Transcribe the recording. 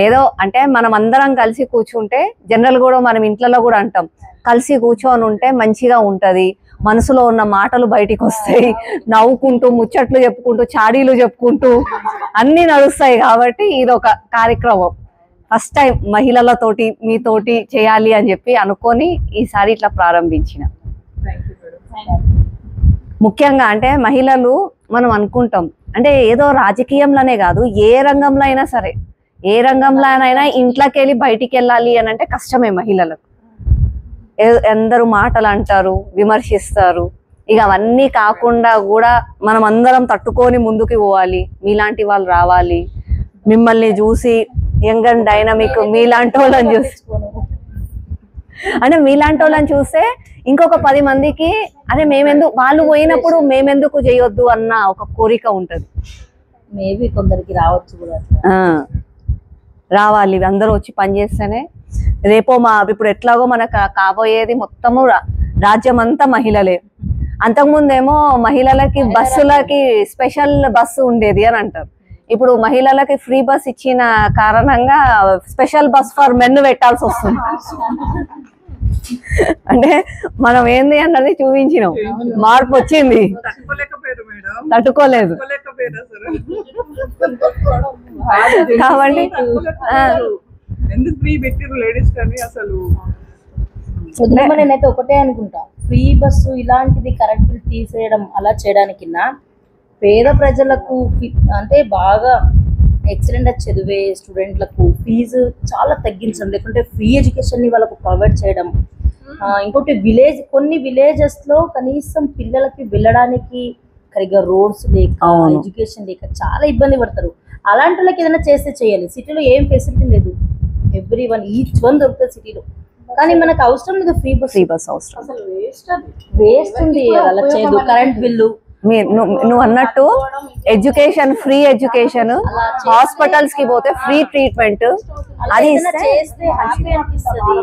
ఏదో అంటే మనం అందరం కలిసి కూర్చుంటే జనరల్ కూడా మనం ఇంట్లో కూడా అంటాం, కలిసి కూర్చొని ఉంటే మంచిగా ఉంటది, మనసులో ఉన్న మాటలు బయటికి వస్తాయి, నవ్వుకుంటూ ముచ్చట్లు చెప్పుకుంటూ చాడీలు చెప్పుకుంటూ అన్ని నడుస్తాయి. కాబట్టి ఇది ఒక కార్యక్రమం ఫస్ట్ టైం మహిళలతోటి మీతోటి చేయాలి అని చెప్పి అనుకొని ఈసారి ఇట్లా ప్రారంభించిన. ముఖ్యంగా అంటే మహిళలు మనం అనుకుంటాం అంటే ఏదో రాజకీయంలోనే కాదు, ఏ రంగంలో అయినా సరే, ఏ రంగంలోనైనా ఇంట్లోకి వెళ్ళి బయటికి వెళ్ళాలి అని అంటే కష్టమే మహిళలకు. ఎందరు మాటలు అంటారు, విమర్శిస్తారు. ఇక అవన్నీ కాకుండా కూడా మనం అందరం తట్టుకొని ముందుకు పోవాలి. మీలాంటి వాళ్ళు రావాలి, మిమ్మల్ని చూసి యంగ్ అండ్ డైనమిక్ మీలాంటి వాళ్ళని చూసి అంటే మీలాంటి వాళ్ళని చూస్తే ఇంకొక 10 మందికి అదే మేమెందుకు వాళ్ళు పోయినప్పుడు మేమెందుకు చేయొద్దు అన్న ఒక కోరిక ఉంటది. మేబీ కొందరికి రావచ్చు కూడా, రావాలి. అందరూ వచ్చి పనిచేస్తేనే రేపో ఇప్పుడు ఎట్లాగో మనకు కాబోయేది మొత్తము రాజ్యం అంతా మహిళలే. అంతకుముందేమో మహిళలకి బస్సులకి స్పెషల్ బస్సు ఉండేది అని అంటారు. ఇప్పుడు మహిళలకి ఫ్రీ బస్ ఇచ్చిన కారణంగా స్పెషల్ బస్ ఫర్ మెన్ పెట్టాల్సి వస్తుంది. అంటే మనం ఏంది అన్నది చూపించినాం, మార్పు వచ్చింది, తట్టుకోలేదు కాబట్టి నేనైతే ఒకటే అనుకుంటా, ఫ్రీ బస్సు ఇలాంటిది కరెంట్ బిల్ తీసేయడం అలా చేయడానికి పేద ప్రజలకు అంటే బాగా ఎక్సలెంట్ చదివే స్టూడెంట్లకు ఫీజు చాలా తగ్గించడం, లేకుంటే ఫ్రీ ఎడ్యుకేషన్ ని వాళ్ళకు ప్రొవైడ్ చేయడం. ఇంకోటి కొన్ని విలేజెస్ లో కనీసం పిల్లలకి వెళ్ళడానికి సరిగ్గా రోడ్స్ లేక, ఎడ్యుకేషన్ లేక చాలా ఇబ్బంది పడతారు. అలాంటి వాళ్ళకి ఏదైనా చేస్తే చేయాలి. సిటీలో ఏం ఫెసిలిటీ లేదు, ఈచ్ వన్ దొరుకుతుంది సిటీలో, కానీ మనకు అవసరం లేదు ఫ్రీ బస్ అవసరం, వేస్ట్ ఉంది అలా చేయదు. కరెంట్ బిల్లు నువ్వు అన్నట్టు ఎడ్యుకేషన్, ఫ్రీ ఎడ్యుకేషన్, హాస్పిటల్స్ కి పోతే ఫ్రీ ట్రీట్మెంట్, అది చేస్తే హ్యాపీ అనిపిస్తుంది.